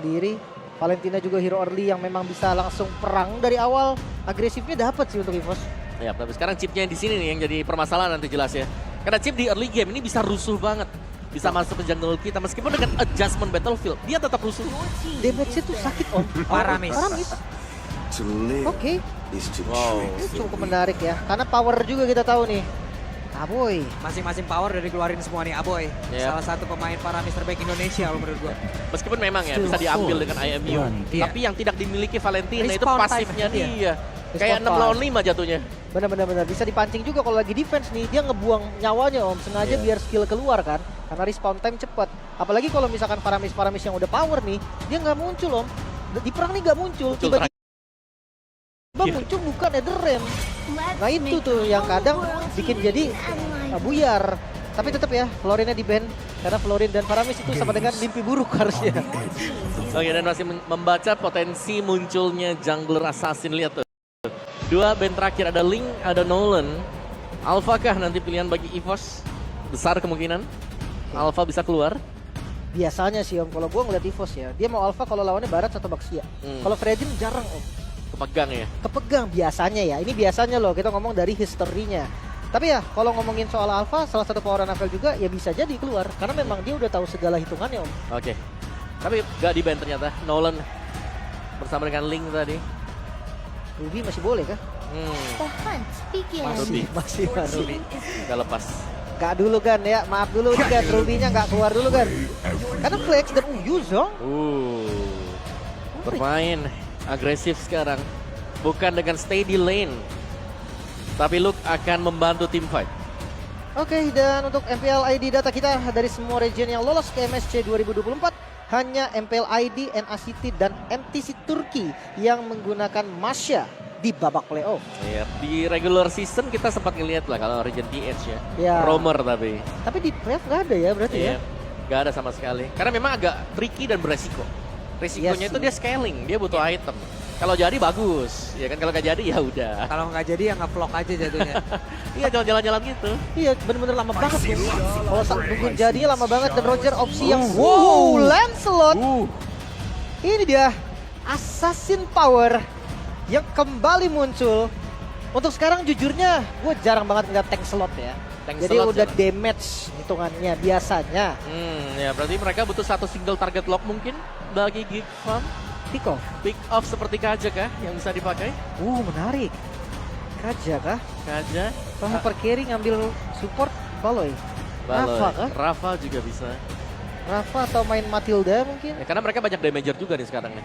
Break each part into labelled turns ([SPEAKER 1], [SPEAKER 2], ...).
[SPEAKER 1] sendiri. Valentina juga hero early yang memang bisa langsung perang dari awal. Agresifnya dapat sih untuk EVOS.
[SPEAKER 2] Ya, tapi sekarang chipnya di sini nih yang jadi permasalahan nanti jelas ya. Karena chip di early game ini bisa rusuh banget. Bisa masuk ke jungle kita meskipun dengan adjustment battlefield, dia tetap rusuh.
[SPEAKER 1] Damage-nya tuh sakit om.
[SPEAKER 3] Paramis.
[SPEAKER 1] Oke.
[SPEAKER 2] Wow.
[SPEAKER 1] Ini cukup menarik ya. Karena power juga kita tahu nih. Aboy.
[SPEAKER 3] Masing-masing power dari keluarin semua nih Aboy. Salah satu pemain paramis terbaik Indonesia kalau menurut gua.
[SPEAKER 2] Meskipun memang ya bisa diambil dengan IMU.
[SPEAKER 3] Iya.
[SPEAKER 2] Tapi yang tidak dimiliki Valentina itu
[SPEAKER 3] Respawn
[SPEAKER 2] pasifnya
[SPEAKER 3] time,
[SPEAKER 2] dia. Kayak 6 lawan 5 jatuhnya.
[SPEAKER 1] Benar-benar bisa dipancing juga kalau lagi defense nih. Dia ngebuang nyawanya om. Sengaja biar skill keluar kan. Karena respawn time cepat. Apalagi kalau misalkan paramis-paramis yang udah power nih. Dia nggak muncul om. Di perang nih nggak muncul. Tiba-tiba muncul bukan Netherrealm. Nah itu tuh yang kadang bikin jadi buyar. Tapi tetap ya Florinnya di ban. Karena Florin dan Paramis itu sama dengan mimpi buruk harusnya.
[SPEAKER 2] Oke, dan masih membaca potensi munculnya jungler assassin. Lihat tuh. Dua band terakhir ada Link, ada Nolan. Alpha kah nanti pilihan bagi EVOS? Besar kemungkinan Alpha bisa keluar.
[SPEAKER 1] Biasanya sih om, kalau gue ngeliat EVOS ya, dia mau Alpha kalau lawannya Barat atau Baxia. Kalau Fredin jarang om.
[SPEAKER 2] Kepegang ya?
[SPEAKER 1] Kepegang biasanya ya, ini biasanya loh kita ngomong dari historinya. Tapi ya kalau ngomongin soal Alpha, salah satu power Anafel juga ya bisa jadi keluar. Karena memang dia udah tahu segala hitungannya om.
[SPEAKER 2] Oke. Tapi gak di-ban ternyata, Nolan bersama dengan Link tadi.
[SPEAKER 1] Ruby masih boleh kah? Masih
[SPEAKER 2] Ruby gak lepas.
[SPEAKER 1] Gak dulu kan ya, maaf dulu nih kan, Ruby-nya gak keluar dulu kan. Karena Flex dan Yuzong.
[SPEAKER 2] Bermain agresif sekarang. Bukan dengan stay di lane. Tapi Luke akan membantu tim fight.
[SPEAKER 1] Oke, dan untuk MPL ID data kita dari semua region yang lolos ke MSC 2024. Hanya MPL ID, NACT, dan MTC Turki yang menggunakan Masya di babak playoff.
[SPEAKER 2] Iya, di regular season kita sempat ngeliat lah kalau region DH ya.
[SPEAKER 1] Ya.
[SPEAKER 2] Romer tapi.
[SPEAKER 1] Tapi di playoff nggak ada ya berarti ya?
[SPEAKER 2] Nggak ada sama sekali. Karena memang agak tricky dan beresiko. Resikonya itu dia scaling, dia butuh item. Kalau jadi bagus, ya kan kalau nggak jadi ya udah.
[SPEAKER 3] Kalau nggak jadi ya nge-vlog aja jatuhnya.
[SPEAKER 2] Iya jalan-jalan gitu.
[SPEAKER 1] Iya bener-bener lama banget ya. Kalau nungguin jadinya lama banget dan Roger opsi yang wow Lancelot. Ini dia Assassin Power yang kembali muncul. Untuk sekarang jujurnya gue jarang banget ngeliat tank slot ya. Jadi udah damage hitungannya biasanya.
[SPEAKER 2] Ya berarti mereka butuh satu single target lock mungkin bagi Geek Farm.
[SPEAKER 1] Pick off.
[SPEAKER 2] Pick off seperti Kaja kah yang bisa dipakai?
[SPEAKER 1] Menarik. Kaja kah?
[SPEAKER 2] Kaja.
[SPEAKER 1] Sama per carry ngambil support Baloy. Rafa kah?
[SPEAKER 2] Rafa juga bisa.
[SPEAKER 1] Rafa atau main Matilda mungkin?
[SPEAKER 2] Ya, karena mereka banyak damager juga nih sekarang nih.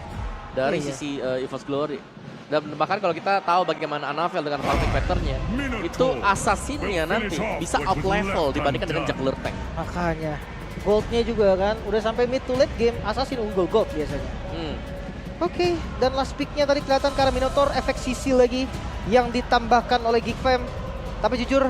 [SPEAKER 2] Dari sisi EVOS Glory. Dan bahkan kalau kita tahu bagaimana Anafel dengan farming patternnya, itu assassinnya nanti bisa out level dibandingkan dengan jungler tank.
[SPEAKER 1] Makanya goldnya juga kan, udah sampai mid to late game assassin unggul gold biasanya. Oke, dan last picknya tadi kelihatan karena Minotaur efek sisi lagi yang ditambahkan oleh Geekfam. Tapi jujur,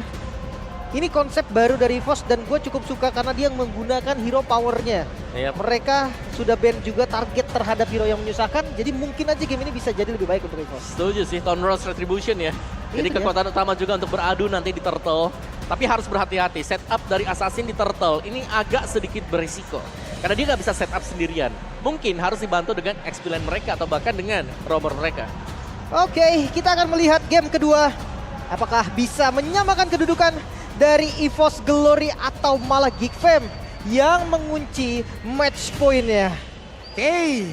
[SPEAKER 1] ini konsep baru dari EVOS dan gue cukup suka karena dia menggunakan hero powernya. Mereka sudah ban juga target terhadap hero yang menyusahkan, jadi mungkin aja game ini bisa jadi lebih baik untuk EVOS.
[SPEAKER 2] Setuju sih, Thunderous Retribution ya. Jadi kekuatan utama juga untuk beradu nanti di Turtle. Tapi harus berhati-hati, setup dari Assassin di Turtle ini agak sedikit berisiko. Karena dia nggak bisa setup sendirian. Mungkin harus dibantu dengan XP lane mereka atau bahkan dengan roamer mereka.
[SPEAKER 1] Oke, kita akan melihat game kedua. Apakah bisa menyamakan kedudukan dari EVOS Glory atau malah Geekfam yang mengunci match point-nya.
[SPEAKER 3] Oke,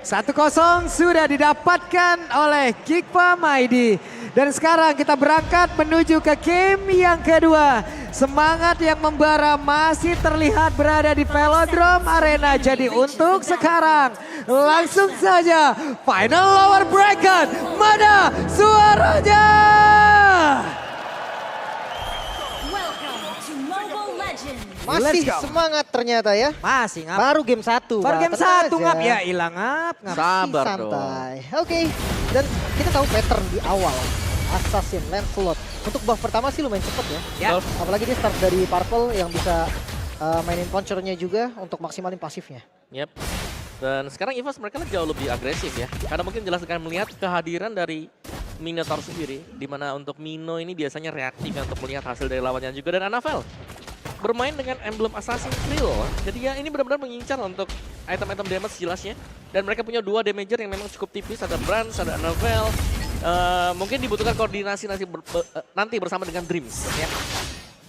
[SPEAKER 3] 1-0 sudah didapatkan oleh Geekfam ID. Dan sekarang kita berangkat menuju ke game yang kedua. Semangat yang membara masih terlihat berada di Velodrome Arena. Jadi untuk sekarang langsung saja final lower bracket. Mana suaranya?
[SPEAKER 1] Masih semangat ternyata ya.
[SPEAKER 3] Masih ngap.
[SPEAKER 1] Baru game 1.
[SPEAKER 3] Baru game 1 ngap ya, hilang ngap.
[SPEAKER 2] Sabar
[SPEAKER 1] santai. Oke, dan kita tahu pattern di awal. Assassin, Lancelot. Untuk buff pertama sih lumayan cepet ya. Apalagi dia start dari Purple yang bisa mainin punchernya juga untuk maksimalin pasifnya.
[SPEAKER 2] Dan sekarang EVOS mereka jauh lebih agresif ya. Karena mungkin jelas akan melihat kehadiran dari Minotaur sendiri. Dimana untuk Mino ini biasanya reaktif untuk melihat hasil dari lawannya juga. Dan Anafel bermain dengan emblem Assassin Krill. Jadi ya ini benar-benar mengincar untuk item-item damage jelasnya. Dan mereka punya 2 damager yang memang cukup tipis, ada Brans, ada Anavel. Mungkin dibutuhkan koordinasi nanti bersama dengan Dreams. Ya.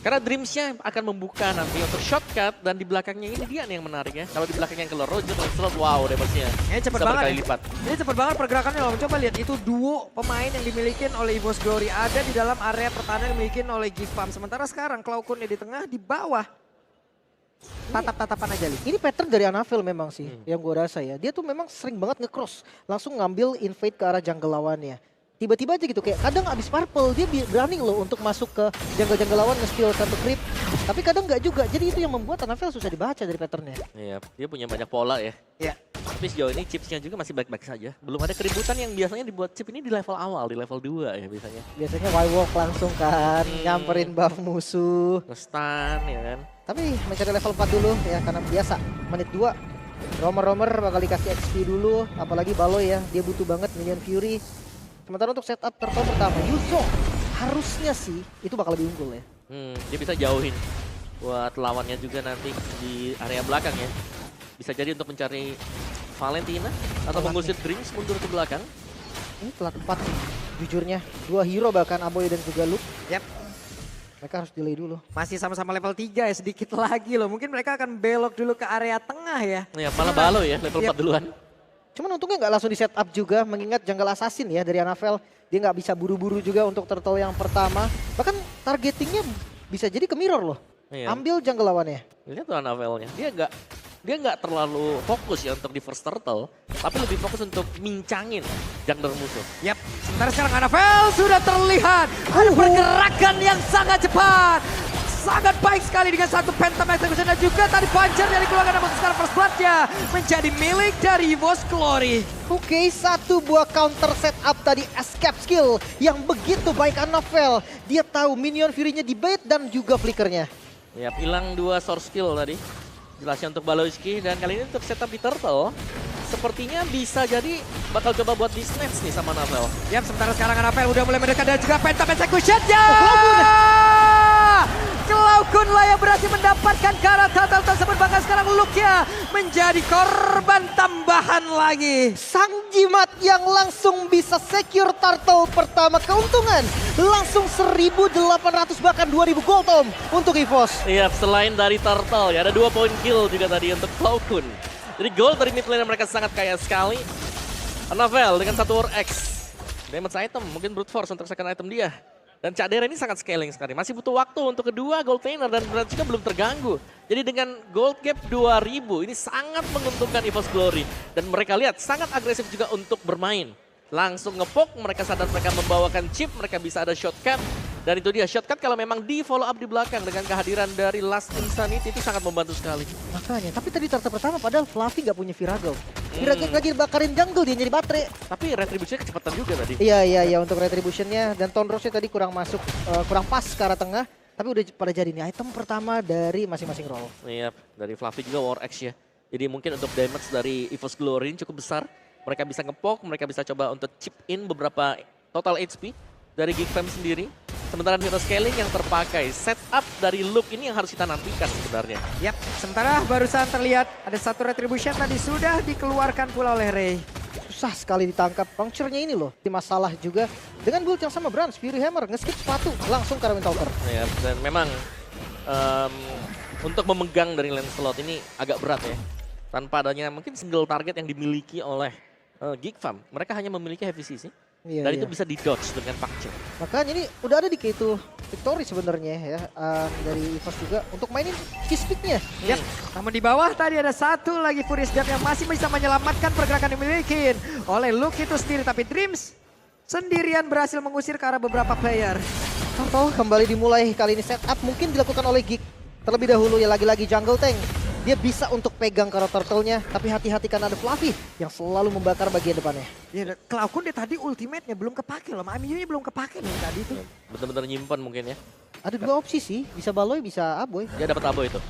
[SPEAKER 2] Karena Dreams-nya akan membuka nanti untuk shortcut dan di belakangnya ini dia nih yang menarik ya. Kalau di belakangnya yang keluar Roger, Lancelot, wow damage-nya.
[SPEAKER 3] Ini cepet
[SPEAKER 2] bisa
[SPEAKER 3] banget.
[SPEAKER 2] berkali lipat.
[SPEAKER 3] Ini cepet banget pergerakannya loh. Coba lihat itu duo pemain yang dimiliki oleh EVOS Glory ada di dalam area pertahanan yang dimiliki oleh Gifam. Sementara sekarang Cloud9 di tengah, di bawah. Tatap-tatapan aja Li.
[SPEAKER 1] Ini pattern dari Anavel memang sih yang gue rasa ya. Dia tuh memang sering banget nge-cross. Langsung ngambil invade ke arah jungle lawannya. Tiba-tiba aja gitu kayak kadang abis purple dia berani loh untuk masuk ke jungle-jungle lawan nge-steal satu creep. Tapi kadang nggak juga. Jadi itu yang membuat Anavel susah dibaca dari patternnya.
[SPEAKER 2] Iya, dia punya banyak pola ya.
[SPEAKER 3] Iya.
[SPEAKER 2] Tapi sejauh ini chipsnya juga masih baik-baik saja. Belum ada keributan yang biasanya dibuat chip ini di level awal, di level 2 ya biasanya.
[SPEAKER 1] Biasanya Y-Walk langsung kan nyamperin buff musuh.
[SPEAKER 2] Nge-stun ya kan.
[SPEAKER 1] Tapi mencari level 4 dulu ya karena biasa. Menit 2 Romer bakal dikasih XP dulu. Apalagi Baloy ya, dia butuh banget minion Fury. Sementara untuk setup turtle pertama, Yuzo harusnya sih itu bakal lebih unggul ya.
[SPEAKER 2] Dia bisa jauhin buat lawannya juga nanti di area belakang ya. Bisa jadi untuk mencari Valentina atau mengusir Dreams mundur ke belakang.
[SPEAKER 1] Ini telat 4 sih, jujurnya. 2 hero bahkan Aboy dan juga Luke.
[SPEAKER 3] Yap.
[SPEAKER 1] Mereka harus delay dulu.
[SPEAKER 3] Masih sama-sama level 3 ya, sedikit lagi loh. Mungkin mereka akan belok dulu ke area tengah ya.
[SPEAKER 2] Ya malah Balo ya, level 4 duluan.
[SPEAKER 1] Cuman untungnya nggak langsung di setup juga, mengingat jungle assassin ya dari Anavel. Dia nggak bisa buru-buru juga untuk turtle yang pertama. Bahkan targetingnya bisa jadi ke mirror loh.
[SPEAKER 2] Iya.
[SPEAKER 1] Ambil jungle lawannya.
[SPEAKER 2] Lihat tuh Anavelnya, dia nggak terlalu fokus ya untuk di first turtle, tapi lebih fokus untuk mincangin jungler musuh.
[SPEAKER 3] Yap, sementara sekarang Anavel sudah terlihat ada pergerakan yang sangat cepat. Sangat baik sekali dengan satu Phantom Execution dan juga tadi Puncher dari keluarga namun sekarang first blood-nya menjadi milik dari EVOS Glory.
[SPEAKER 1] Oke, satu buah counter setup tadi escape skill yang begitu baik Anavel. Dia tahu minion Fury-nya di bait dan juga flickernya.
[SPEAKER 2] Ya, hilang 2 source skill tadi. Jelasnya untuk Baloyski dan kali ini untuk setup di turtle. Sepertinya bisa jadi bakal coba buat di snatch nih sama Anavel.
[SPEAKER 3] Yap, sementara sekarang Anavel udah mulai mendekat dan juga Phantom Execution-nya. Cloud9 lah yang berhasil mendapatkan karakter tersebut, bahkan sekarang Luke-nya menjadi korban tambahan lagi.
[SPEAKER 1] Sang jimat yang langsung bisa secure turtle pertama keuntungan. Langsung 1.800 bahkan 2.000 gold Om untuk EVOS.
[SPEAKER 2] Iya, selain dari turtle ya ada 2 point kill juga tadi untuk Cloud9. Jadi gold dari mid lane mereka sangat kaya sekali. Anavel dengan 1 War X. Damage item, mungkin brute force untuk second item dia. Dan Cadera ini sangat scaling sekali. Masih butuh waktu untuk kedua gold laner dan berarti juga belum terganggu. Jadi dengan gold gap 2000 ini sangat menguntungkan EVOS Glory. Dan mereka lihat sangat agresif juga untuk bermain. Langsung ngepok, mereka sadar mereka membawakan chip, mereka bisa ada shortcut. Dan itu dia, shortcut kalau memang di follow up di belakang dengan kehadiran dari Last Insanity itu sangat membantu sekali.
[SPEAKER 1] Makanya, tapi tadi turtle pertama padahal Fluffy gak punya Virago. Virago lagi bakarin jungle dia nyari baterai.
[SPEAKER 2] Tapi retribusinya kecepatan juga tadi.
[SPEAKER 1] Iya untuk retributionnya dan Tonrosnya tadi kurang masuk, kurang pas ke arah tengah. Tapi udah pada jadi nih item pertama dari masing-masing role.
[SPEAKER 2] Iya, dari Fluffy juga War X ya. Jadi mungkin untuk damage dari EVOS Glory ini cukup besar. Mereka bisa ngepok, mereka bisa coba untuk chip in beberapa total HP dari Geekfam sendiri. Sementara hero scaling yang terpakai, setup dari Luke ini yang harus kita nantikan sebenarnya.
[SPEAKER 3] Yap, sementara barusan terlihat ada satu retribution tadi sudah dikeluarkan pula oleh Ray.
[SPEAKER 1] Susah sekali ditangkap. Puncture-nya ini loh, masalah juga. Dengan build yang sama Brans, Fury Hammer, nge-skip sepatu, langsung ke Wind Talker.
[SPEAKER 2] Ya, dan memang untuk memegang dari Lancelot ini agak berat ya. Tanpa adanya mungkin single target yang dimiliki oleh Geekfam. Mereka hanya memiliki heavy CC.
[SPEAKER 1] Iya,
[SPEAKER 2] Dan itu bisa di-dodge dengan Puncture.
[SPEAKER 1] Makanya ini udah ada di K2 Victory sebenarnya ya. Dari EVOS juga untuk mainin kiss pick-nya.
[SPEAKER 3] Yap, namun di bawah tadi ada satu lagi Furious Dart yang masih bisa menyelamatkan pergerakan yang dimiliki oleh Luke itu sendiri. Tapi Dreams sendirian berhasil mengusir ke arah beberapa player.
[SPEAKER 1] Turtle kembali dimulai kali ini setup mungkin dilakukan oleh Geek. Terlebih dahulu ya lagi-lagi jungle tank. Dia bisa untuk pegang karo turtle-nya, tapi hati-hati karena ada Fluffy yang selalu membakar bagian depannya.
[SPEAKER 3] Ya, Cloud9 dia tadi ultimate-nya belum kepake loh, Mamiyu-nya belum kepake loh tadi itu.
[SPEAKER 2] Bener-bener nyimpan mungkin ya.
[SPEAKER 1] Ada 2 opsi sih, bisa Baloy, bisa Aboy.
[SPEAKER 2] Dia dapat abo itu.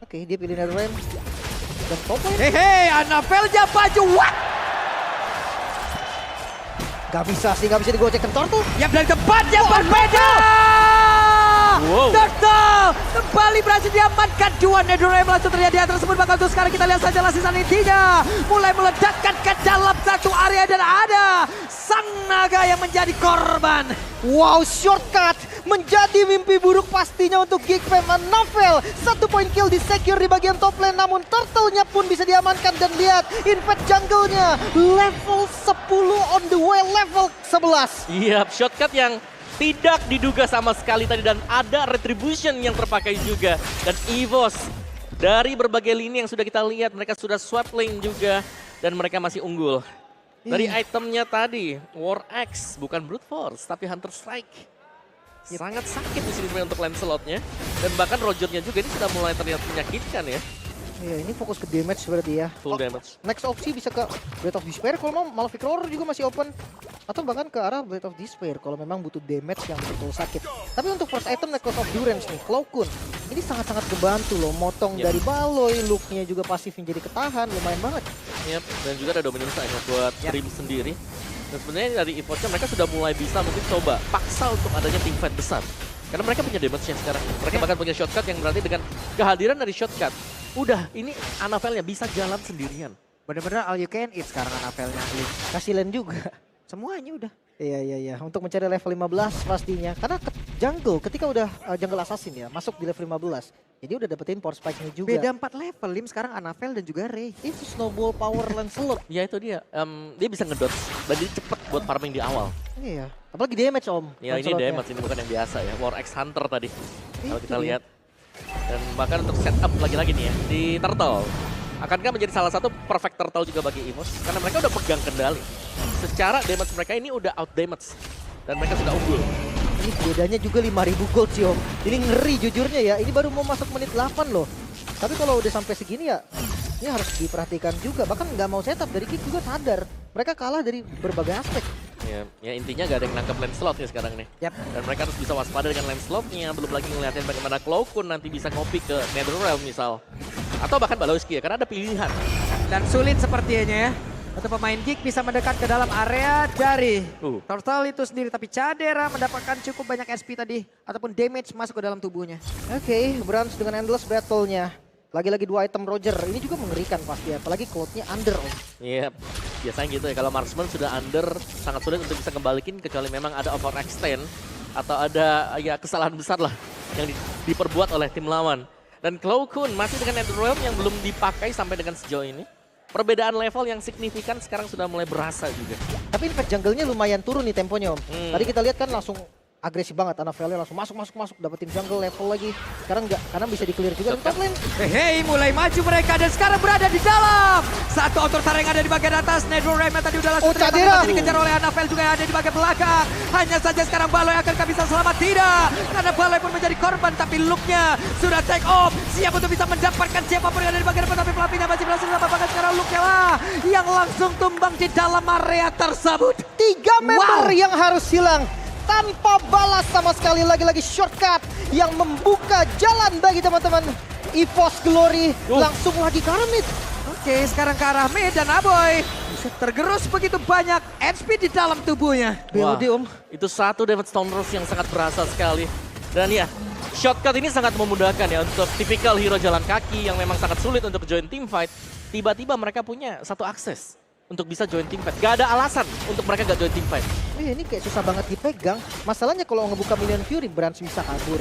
[SPEAKER 1] Oke, dia pilih Netherrealm. Dan Topo ya.
[SPEAKER 3] Hehe, Anavel-nya maju, what?
[SPEAKER 1] Gak bisa sih, gak bisa digocek ke turtle.
[SPEAKER 3] Yang dari tempatnya berbeda.
[SPEAKER 2] Wow.
[SPEAKER 3] Turtle kembali berhasil diamankan. Dua Netherrealm langsung terlihat di atas tersebut. Maka untuk sekarang kita lihat saja lassisan intinya. Mulai meledakkan ke dalam satu area dan ada sang naga yang menjadi korban.
[SPEAKER 1] Wow, shortcut menjadi mimpi buruk pastinya untuk Geekfam. Novel, 1 poin kill di secure di bagian top lane, namun turtle-nya pun bisa diamankan. Dan lihat, invade jungle-nya level 10 on the way, level 11.
[SPEAKER 2] Iya, shortcut yang tidak diduga sama sekali tadi dan ada retribution yang terpakai juga. Dan EVOS dari berbagai lini yang sudah kita lihat, mereka sudah swap lane juga dan mereka masih unggul. Dari itemnya tadi, War Axe bukan Brute Force tapi Hunter Strike. Sangat sakit di sini sebenarnya untuk Lancelot-nya. Dan bahkan Roger-nya juga ini sudah mulai terlihat menyakitkan ya.
[SPEAKER 1] Iya, ini fokus ke damage berarti ya.
[SPEAKER 2] Full damage.
[SPEAKER 1] Next opsi bisa ke Blade of Despair kalau mau, Malefic Roar juga masih open. Atau bahkan ke arah Blade of Despair kalau memang butuh damage yang betul sakit. Tapi untuk first item Necklace of Durance nih, Cloakun. Ini sangat-sangat kebantu loh, motong dari Baloy, look-nya juga pasifnya jadi ketahan, lumayan banget.
[SPEAKER 2] Yap, dan juga ada Dominance yang buat Dream sendiri. Dan sebenarnya dari EVOS-nya mereka sudah mulai bisa mungkin coba paksa untuk adanya teamfight besar. Karena mereka punya damage-nya sekarang. Mereka bahkan punya shortcut yang berarti dengan kehadiran dari shortcut. Udah, ini Anavelnya bisa jalan sendirian.
[SPEAKER 3] Bener-bener all you can eat sekarang Anavelnya.
[SPEAKER 1] Kasih lane juga.
[SPEAKER 3] Semuanya udah.
[SPEAKER 1] Iya. Untuk mencari level 15 pastinya. Karena jungle, ketika udah jungle assassin ya, masuk di level 15. Jadi udah dapetin power spike-nya juga.
[SPEAKER 3] Beda 4 level, Lim sekarang Anavel dan juga Ray.
[SPEAKER 1] Itu snowball power Lancelot.
[SPEAKER 2] Ya itu dia, dia bisa ngedodge dan dia cepet buat farming di awal.
[SPEAKER 1] Iya, apalagi damage om.
[SPEAKER 2] Ya ini
[SPEAKER 1] Lancelotnya.
[SPEAKER 2] damage, ini bukan yang biasa ya. War Axe Hunter tadi, kalau
[SPEAKER 1] Itu
[SPEAKER 2] kita
[SPEAKER 1] dia.
[SPEAKER 2] lihat. Dan bahkan untuk setup lagi-lagi nih ya, di Turtle. Akankah menjadi salah satu perfect Turtle juga bagi EVOS? Karena mereka udah pegang kendali. Secara damage mereka ini udah out damage. Dan mereka sudah unggul.
[SPEAKER 1] Ini bedanya juga 5.000 gold sih om. Ini ngeri jujurnya ya, ini baru mau masuk menit 8 loh. Tapi kalau udah sampai segini ya, ini harus diperhatikan juga. Bahkan nggak mau setup, dari Kick juga sadar. Mereka kalah dari berbagai aspek.
[SPEAKER 2] Ya intinya gak ada yang nangkep Lancelot ya sekarang nih.
[SPEAKER 3] Yap.
[SPEAKER 2] Dan mereka harus bisa waspada dengan Lancelot-nya. Belum lagi ngeliatin bagaimana Cloakun nanti bisa ngopi ke Netherrealm misal. Atau bahkan Baloyski ya, karena ada pilihan.
[SPEAKER 3] Dan sulit sepertinya ya. Untuk pemain Geek bisa mendekat ke dalam area dari Turtle itu sendiri. Tapi Cadera mendapatkan cukup banyak SP tadi. Ataupun damage masuk ke dalam tubuhnya.
[SPEAKER 1] Oke, Brans dengan endless battle-nya. Lagi-lagi 2 item Roger, ini juga mengerikan pasti ya. Apalagi cloud-nya under om.
[SPEAKER 2] Iya, biasanya gitu ya. Kalau marksman sudah under, sangat sulit untuk bisa kembalikin kecuali memang ada overextend atau ada ya kesalahan besar lah yang diperbuat oleh tim lawan. Dan Cloakun masih dengan Netherrealm yang belum dipakai sampai dengan sejauh ini. Perbedaan level yang signifikan sekarang sudah mulai berasa juga.
[SPEAKER 1] Tapi invade jungle-nya lumayan turun nih temponya om. Tadi kita lihat kan langsung agresif banget, Anavelnya langsung masuk, dapetin jungle level lagi. Sekarang enggak, karena bisa di-clear juga di top lane.
[SPEAKER 3] Hei, mulai maju mereka dan sekarang berada di dalam. Satu outer yang ada di bagian atas. Netherrealm yang tadi udah langsung
[SPEAKER 1] Cadera
[SPEAKER 3] dikejar oleh Anavel juga yang ada di bagian belakang. Hanya saja sekarang Baloy akankah bisa selamat? Tidak. Karena Baloy pun menjadi korban tapi look-nya sudah take off. Siap untuk bisa mendapatkan siapapun yang ada di bagian depan. Tapi pelapinya masih berhasil mendapatkan sekarang look-nya lah. Yang langsung tumbang di dalam area tersebut.
[SPEAKER 1] 3 member yang harus hilang. Tanpa balas sama sekali, lagi-lagi shortcut yang membuka jalan bagi teman-teman EVOS Glory. Langsung lagi ke arah mid.
[SPEAKER 3] Oke, sekarang ke arah mid dan Aboy tergerus begitu banyak HP di dalam tubuhnya.
[SPEAKER 1] BOD om.
[SPEAKER 2] Itu satu damage Stone Rose yang sangat berasa sekali. Dan ya, shortcut ini sangat memudahkan ya untuk tipikal hero jalan kaki yang memang sangat sulit untuk join team fight. Tiba-tiba mereka punya satu akses untuk bisa join team fight. Gak ada alasan untuk mereka gak join team fight.
[SPEAKER 1] Ini kayak susah banget dipegang. Masalahnya kalau ngebuka Million Fury, Brans bisa kabur.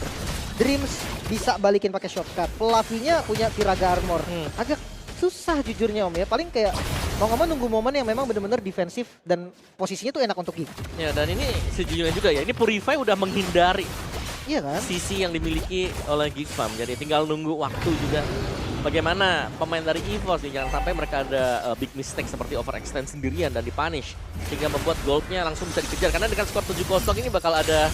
[SPEAKER 1] Dreams bisa balikin pakai shortcut. Pelapinya punya Piraga Armor. Agak susah jujurnya om ya. Paling kayak mau nggak mau nunggu momen yang memang benar-benar defensif dan posisinya tuh enak untuk Geek.
[SPEAKER 2] Ya dan ini sejujurnya juga ya. Ini Purify udah menghindari
[SPEAKER 1] Iya kan?
[SPEAKER 2] sisi yang dimiliki oleh Geek Farm. Jadi tinggal nunggu waktu juga. Bagaimana pemain dari EVOS nih, jangan sampai mereka ada big mistake seperti overextend sendirian dan dipunish. Sehingga membuat goldnya langsung bisa dikejar. Karena dengan skor 7-0 ini bakal ada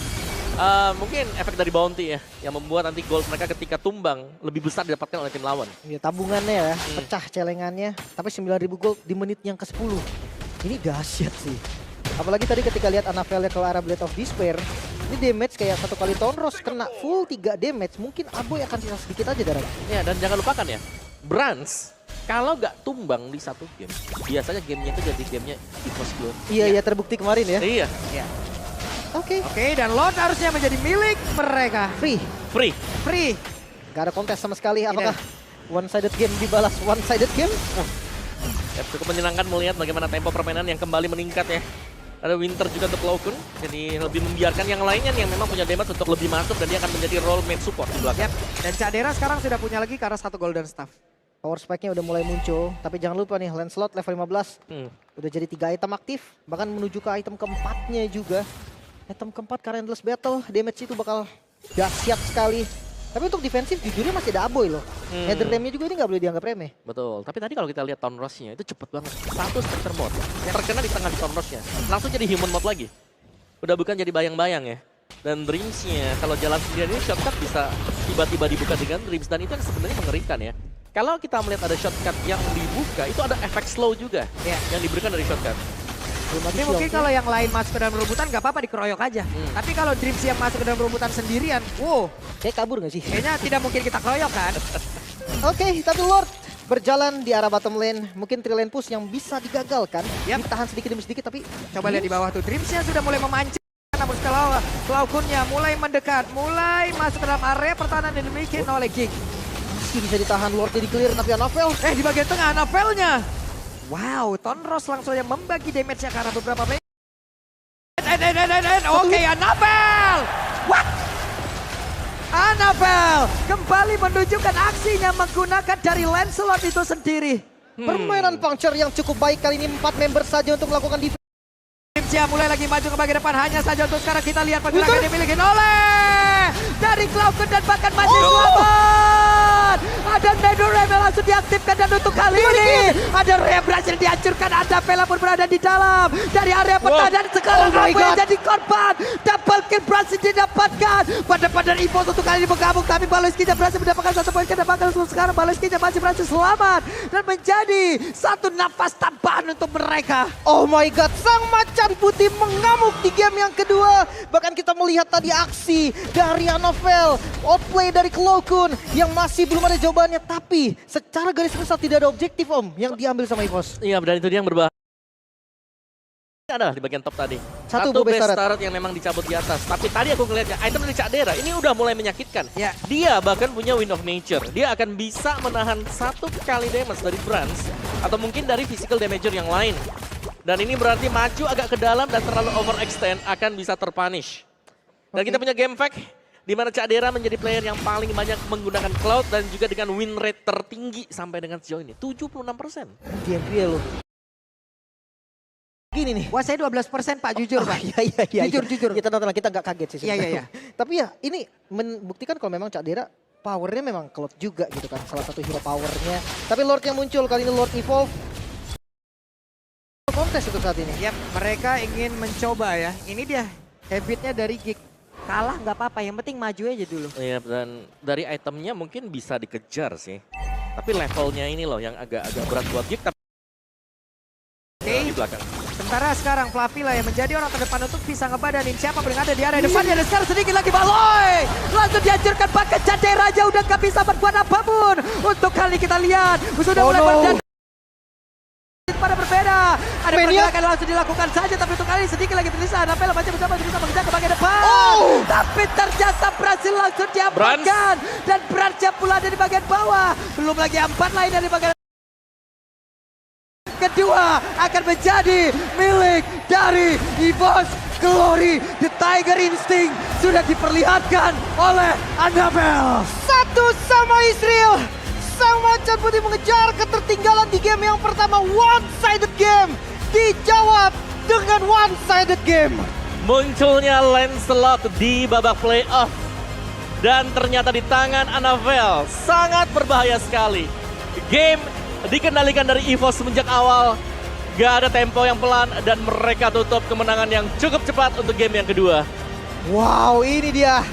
[SPEAKER 2] mungkin efek dari bounty ya. Yang membuat nanti gold mereka ketika tumbang lebih besar didapatkan oleh tim lawan.
[SPEAKER 1] Ya, tabungannya ya, pecah celengannya. Tapi 9.000 gold di menit yang ke-10. Ini dahsyat sih. Apalagi tadi ketika lihat Anavelnya ke arah Blade of Despair. Ini damage kayak 1 kali Tonros kena full 3 damage. Mungkin Aboy akan sisa sedikit aja darahnya.
[SPEAKER 2] Ya dan jangan lupakan ya, Brans kalau nggak tumbang di satu game, biasanya gamenya itu jadi gamenya EVOS Glory.
[SPEAKER 1] Iya, terbukti kemarin ya.
[SPEAKER 2] Iya.
[SPEAKER 1] Oke.
[SPEAKER 3] Oke, dan Lord harusnya menjadi milik mereka.
[SPEAKER 1] Free.
[SPEAKER 3] Free.
[SPEAKER 1] Gak ada kontes sama sekali. Apakah one-sided game dibalas one-sided game?
[SPEAKER 2] Ya, cukup menyenangkan melihat bagaimana tempo permainan yang kembali meningkat ya. Ada Winter juga untuk Cloakun, jadi lebih membiarkan yang lainnya yang memang punya damage untuk lebih masuk dan dia akan menjadi role mate support di belakang.
[SPEAKER 3] Yap. Dan Cadera sekarang sudah punya lagi karena 1 golden staff.
[SPEAKER 1] Power spike-nya udah mulai muncul. Tapi jangan lupa nih, Lancelot level 15. Udah jadi 3 item aktif. Bahkan menuju ke item keempatnya juga. Item keempat karena Endless Battle. Damage itu bakal dahsyat sekali. Tapi untuk defensif jujurnya masih ada Aboy loh. Nether Dam-nya juga ini nggak boleh dianggap remeh.
[SPEAKER 2] Betul, tapi tadi kalau kita lihat Town Rush-nya itu cepet banget. Satu Spectre mode, yang terkena di tengah Town Rush-nya. Langsung jadi human mode lagi. Udah bukan jadi bayang-bayang ya. Dan Dreams-nya kalau jalan sendirian ini shortcut bisa tiba-tiba dibuka dengan Dreams. Dan itu yang sebenarnya mengerikan ya. Kalau kita melihat ada shortcut yang dibuka, itu ada efek slow juga yang diberikan dari shortcut.
[SPEAKER 3] Tapi mungkin kalau yang lain masuk ke dalam rebutan nggak apa-apa dikeroyok aja. Tapi kalau Dreams yang masuk ke dalam rebutan sendirian, wow.
[SPEAKER 1] Kayak kabur nggak sih?
[SPEAKER 3] Kayaknya tidak mungkin kita keroyok kan?
[SPEAKER 1] Oke, tapi Lord berjalan di arah bottom lane. Mungkin 3 lane push yang bisa digagalkan. Ditahan sedikit demi sedikit tapi...
[SPEAKER 3] Coba lihat di bawah tuh, Dreamsnya sudah mulai memancing. Namun setelah Cloakunnya mulai mendekat, mulai masuk ke dalam area pertahanan yang dimiliki oleh Gig.
[SPEAKER 1] Masih bisa ditahan, Lord di clear tapi Anavel.
[SPEAKER 3] Di bagian tengah Anavelnya. Wow, Tonros langsung yang membagi damage-nya ke arah beberapa player. Oke, Anavel! What? Anavel kembali menunjukkan aksinya menggunakan dari Lancelot itu sendiri.
[SPEAKER 1] Permainan puncture yang cukup baik kali ini, 4 member saja untuk melakukan defense.
[SPEAKER 3] Dreamsnya mulai lagi maju ke bagian depan, hanya saja untuk sekarang kita lihat pergerakan yang dimiliki oleh dari Cloakun dan bahkan masih selamat. Ada Nether Realm yang langsung diaktifkan dan untuk kali ini ada Realm berhasil dihancurkan. Ada Vela pun berada di dalam dari area peta dan sekarang apa yang jadi korban. Double kill berhasil didapatkan. Pada Evo untuk kali ini bergabung tapi Baloskinya berhasil mendapatkan 1 poin kedapatan. Sekarang Baloskinya masih berhasil selamat dan menjadi 1 nafas tambahan untuk mereka.
[SPEAKER 1] Oh my god, sang macan putih mengamuk di game yang kedua. Bahkan kita melihat tadi aksi dari Anavel, outplay dari Cloakun yang masih belum ada jawabannya. Tapi secara garis besar tidak ada objektif yang diambil sama EVOS.
[SPEAKER 2] Iya, dan itu dia yang berbahaya. Ada di bagian top tadi.
[SPEAKER 1] Satu
[SPEAKER 2] base
[SPEAKER 1] turret
[SPEAKER 2] turret yang memang dicabut di atas. Tapi tadi aku ngeliatnya item dari Cadera ini udah mulai menyakitkan.
[SPEAKER 3] Ya.
[SPEAKER 2] Dia bahkan punya Wind of Nature. Dia akan bisa menahan 1 kali damage dari Brans. Atau mungkin dari physical damager yang lain. Dan ini berarti maju agak ke dalam dan terlalu overextend akan bisa terpunish. Dan kita punya game fact di mana Cadera menjadi player yang paling banyak menggunakan Cloud dan juga dengan win rate tertinggi sampai dengan sejauh ini. 76%.
[SPEAKER 1] DMP ya lo. Gini nih.
[SPEAKER 3] Wah, saya 12% Pak, jujur Pak.
[SPEAKER 1] Iya.
[SPEAKER 3] Jujur.
[SPEAKER 1] Kita nonton, kita nggak kaget sih.
[SPEAKER 3] Iya.
[SPEAKER 1] Tapi ya ini membuktikan kalau memang Cadera powernya memang Cloud juga gitu kan. Salah satu hero powernya. Tapi Lord yang muncul kali ini Lord Evolve. Kontes untuk saat ini.
[SPEAKER 3] Yap, mereka ingin mencoba ya. Ini dia habitnya dari Gig. Kalah nggak apa-apa, yang penting maju aja dulu.
[SPEAKER 2] Iya, dan dari itemnya mungkin bisa dikejar sih. Tapi levelnya ini loh yang agak-agak berat buat Gig. Tapi di belakang.
[SPEAKER 3] Sementara sekarang Flavila yang menjadi orang terdepan untuk bisa ngebadanin siapa paling ada di area depannya. Dan sekarang sedikit lagi Baloy langsung dihancurkan pakai Cadera aja udah gak bisa berbuat apapun. Untuk kali kita lihat sudah mulai berdan. Pada berbeda, ada pergerakan langsung dilakukan saja, tapi untuk kali ini sedikit lagi tersisa. Anavel masih bisa mengejar ke bagian depan, tapi ternyata berhasil langsung diamankan dan Brans pula ada di bagian bawah. Belum lagi 4 lain dari bagian kedua akan menjadi milik dari EVOS Glory. The Tiger Instinct sudah diperlihatkan oleh Anavel.
[SPEAKER 1] Satu sama Israel. Sang macan putih mengejar ketertinggalan di game yang pertama. One-sided game dijawab dengan one-sided game.
[SPEAKER 2] Munculnya Lancelot di babak playoff. Dan ternyata di tangan Anavel sangat berbahaya sekali. Game dikendalikan dari EVOS semenjak awal. Gak ada tempo yang pelan dan mereka tutup kemenangan yang cukup cepat untuk game yang kedua.
[SPEAKER 1] Wow, ini dia